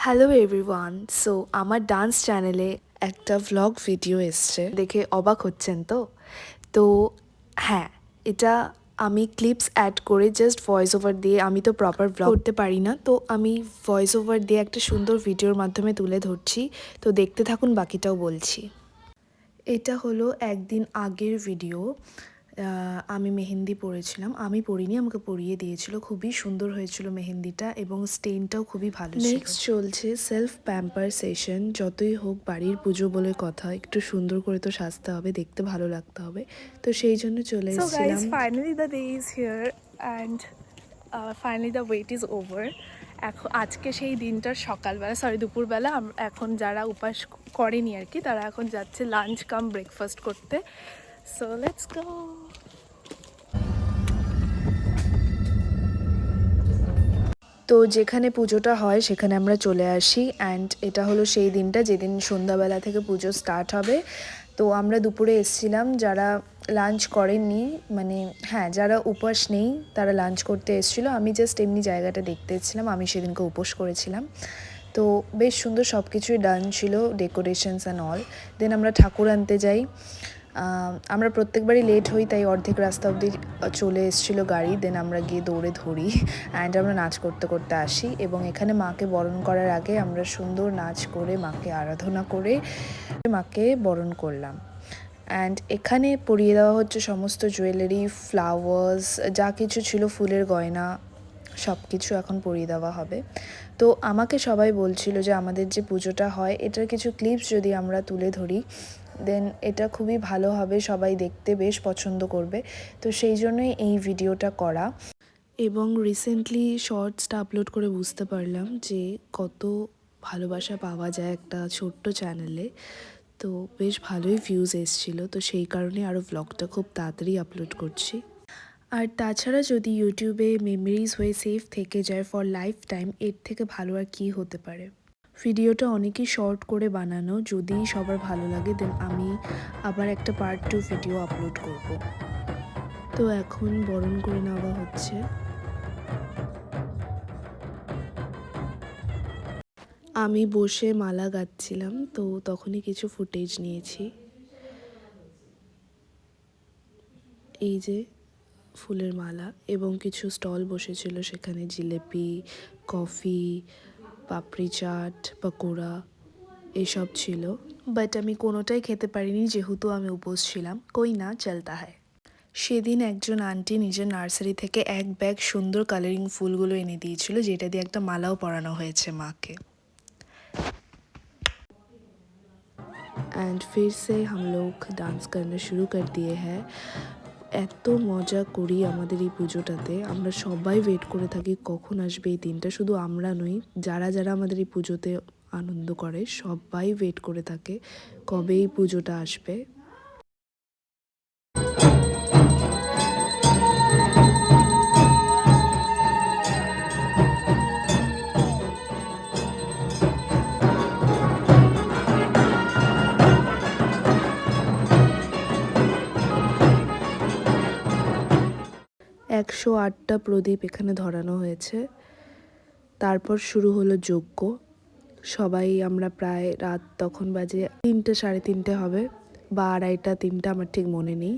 Hello everyone. So আমার dance চ্যানেলে একটা ভ্লগ ভিডিও এসছে, দেখে অবাক হচ্ছেন তো? তো হ্যাঁ, এটা আমি ক্লিপস অ্যাড করে জাস্ট ভয়েস ওভার দিয়ে, আমি তো প্রপার ভ্লগ করতে পারি না, তো আমি ভয়েস ওভার দিয়ে একটা সুন্দর ভিডিওর মাধ্যমে তুলে ধরছি। তো দেখতে থাকুন, বাকিটাও বলছি। এটা হলো একদিন আগের ভিডিও। আমি মেহেন্দি পরেছিলাম, আমি পরিনি, আমাকে পরিয়ে দিয়েছিল। খুবই সুন্দর হয়েছিল মেহেন্দিটা এবং স্টেনটাও খুবই ভালো ছিল। নেক্সট চলছে সেলফ প্যাম্পার সেশন। যতই হোক বাড়ির পুজো বলে কথা, একটু সুন্দর করে তো সাজতে হবে, দেখতে ভালো লাগতে হবে। তো সেই জন্য চলে এসেছিলাম। So guys, finally the day is here and finally the wait is over. এখন আজকে সেই দিনটার সকালবেলা, দুপুরবেলা এখন যারা উপাস করেনি আর কি, তারা এখন যাচ্ছে লাঞ্চ কাম ব্রেকফাস্ট করতে। So let's go. তো যেখানে পুজোটা হয় সেখানে আমরা চলে আসি, অ্যান্ড এটা হলো সেই দিনটা যেদিন সন্ধ্যাবেলা থেকে পুজো স্টার্ট হবে। তো আমরা দুপুরে এসেছিলাম, যারা লাঞ্চ করেননি, মানে হ্যাঁ, যারা উপোস নেই তারা লাঞ্চ করতে এসেছিলো। আমি জাস্ট এমনি জায়গাটা দেখতে এসেছিলাম, আমি সেদিনকে উপোস করেছিলাম। তো বেশ সুন্দর সব কিছুই ডান ছিল, ডেকোরেশনস অ্যান্ড অল। দেন আমরা ঠাকুর আনতে যাই। আমরা প্রত্যেকবারই লেট হই, তাই অর্ধেক রাস্তা অবধি চলে এসেছিলো গাড়ি। দেন আমরা গিয়ে দৌড়ে ধরি, অ্যান্ড আমরা নাচ করতে করতে আসি। এবং এখানে মাকে বরণ করার আগে আমরা সুন্দর নাচ করে, মাকে আরাধনা করে মাকে বরণ করলাম। অ্যান্ড এখানে পরিয়ে দেওয়া হচ্ছে সমস্ত জুয়েলারি, ফ্লাওয়ার্স, যা কিছু ছিল, ফুলের গয়না, সব কিছু এখন পরিয়ে দেওয়া হবে। তো আমাকে সবাই বলছিল যে আমাদের যে পুজোটা হয় এটার কিছু ক্লিপস যদি আমরা তুলে ধরি, দেন এটা খুবই ভালো হবে, সবাই দেখতে বেশ পছন্দ করবে। তো সেই জন্যই এই ভিডিওটা করা। এবং রিসেন্টলি শর্টসটা আপলোড করে বুঝতে পারলাম যে কত ভালোবাসা পাওয়া যায় একটা ছোট্ট চ্যানেলে। তো বেশ ভালোই ভিউজ এসেছিলো, তো সেই কারণে আরও ভ্লগটা খুব তাড়াতাড়ি আপলোড করছি। আর তাছাড়া যদি ইউটিউবে মেমোরিজ হয়ে সেভ থেকে যায় ফর লাইফ টাইম, এর থেকে ভালো আর কী হতে পারে। ভিডিওটা অনেকই শর্ট করে বানানো, যদি সবার ভালো লাগে দেন আমি আবার একটা পার্ট 2 ভিডিও আপলোড করব। তো এখন বরণ করে নেওয়া হচ্ছে। আমি বসে মালা গাচ্ছিলাম, তো তখনই কিছু ফুটেজ নিয়েছি। এই যে ফুলের মালা, এবং কিছু স্টল বসেছিল সেখানে, জিলেপি, কফি, পাপড়ি চাট, পকোড়া এসব ছিল। বাট আমি কোনোটাই খেতে পারিনি, যেহেতু আমি উপোস ছিলাম। কই না, চলতা হয়। সেদিন একজন আন্টি নিজের নার্সারি থেকে এক ব্যাগ সুন্দর কালারিং ফুলগুলো এনে দিয়েছিল, যেটা দিয়ে একটা মালাও পরানো হয়েছে মাকে। एंड फिर से हम लोग डांस करना शुरू कर दिए हैं। এত মজা করি আমাদের এই পুজোটাতে, আমরা সবাই ওয়েট করে থাকি কখন আসবে এই দিনটা। শুধু আমরা নই, যারা যারা আমাদের এই পুজোতে আনন্দ করে সবাই ওয়েট করে থাকে কবে এই পুজোটা আসবে। 108টা প্রদীপ এখানে ধরানো হয়েছে। তারপর শুরু হলো যজ্ঞ। সবাই আমরা প্রায় রাত তখন বাজে 3টে, 3:30 হবে, বা 2:30, 3টা, আমার ঠিক মনে নেই।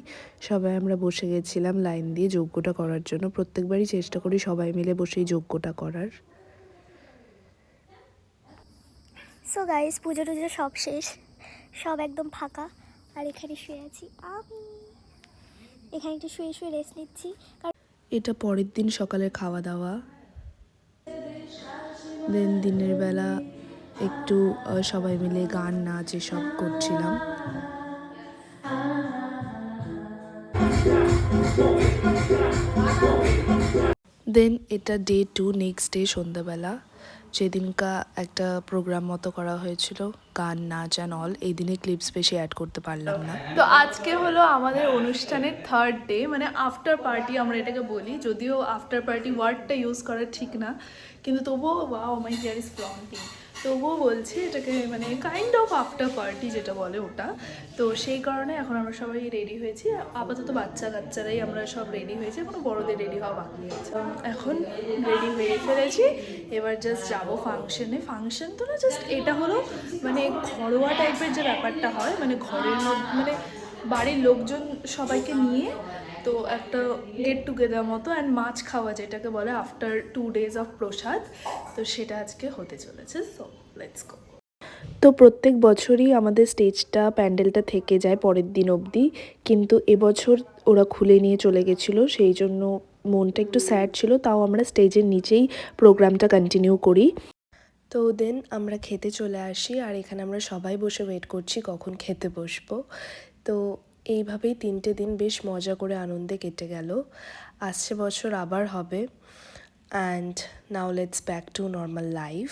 সবাই আমরা বসে গেছিলাম লাইন দিয়ে যজ্ঞটা করার জন্য। প্রত্যেকবারই চেষ্টা করি সবাই মিলে বসে এই যজ্ঞটা করার। সো গাইস, পুজো টুজো সব শেষ, সব একদম ফাঁকা। আর এখানে শুয়ে আছি আমি, এখানে একটু শুয়ে শুয়ে রেস্ট নিচ্ছি। এটা পরের দিন সকালে খাওয়া দাওয়া। দেন দিনের বেলা একটু সবাই মিলে গান নাচ এসব করছিলাম। দেন এটা ডে 2, নেক্সট ডে সন্ধ্যাবেলা, যেদিনকা একটা প্রোগ্রাম মতো করা হয়েছিল, গান নাচ অ্যান্ড অল। এই দিনে ক্লিপস বেশি অ্যাড করতে পারলাম না। তো আজকে হলো আমাদের অনুষ্ঠানের থার্ড ডে, মানে আফটার পার্টি আমরা এটাকে বলি, যদিও আফটার পার্টি ওয়ার্ডটা ইউজ করা ঠিক না, কিন্তু তবুও ওয়াও মাই হেয়ার ইজ ফ্লন্টিং। তবুও বলছি এটাকে মানে কাইন্ড অফ আফটার পার্টি যেটা বলে ওটা। তো সেই কারণে এখন আমরা সবাই রেডি হয়েছি, আপাতত বাচ্চা কাচ্চারাই আমরা সব রেডি হয়েছি, এখনো বড়দের রেডি হওয়া বাকি আছে। এখন রেডি হয়ে ফেলেছি, এবার জাস্ট যাবো ফাংশনে। ফাংশন তো না, জাস্ট এটা হলো মানে ঘরোয়া টাইপের যে ব্যাপারটা হয়, মানে ঘরের মধ্যে মানে বাড়ির লোকজন সবাইকে নিয়ে তো একটা গেট টুগেদার মতো অ্যান্ড মাছ খাওয়া যেটাকে বলে আফটার 2 days অফ প্রসাদ, তো সেটা আজকে হতে চলেছে। So let's go. তো প্রত্যেক বছরই আমাদের স্টেজটা প্যান্ডেলটা থেকে যায় পরের দিন অবধি, কিন্তু এবছর ওরা খুলে নিয়ে চলে গেছিলো, সেই জন্য মনটা একটু স্যাড ছিল। তাও আমরা স্টেজের নিচেই প্রোগ্রামটা কন্টিনিউ করি। তো দেন আমরা খেতে চলে আসি, আর এখানে আমরা সবাই বসে ওয়েট করছি কখন খেতে বসবো। তো এইভাবেই 3টে দিন বেশ মজা করে আনন্দে কেটে গেল। আসছে বছর আবার হবে। And now let's back to normal life.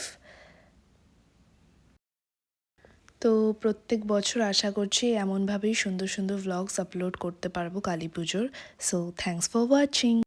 তো প্রত্যেক বছর আশা করছি এমনভাবেই সুন্দর সুন্দর ভ্লগস আপলোড করতে পারবো কালী পুজোর। So thanks for watching.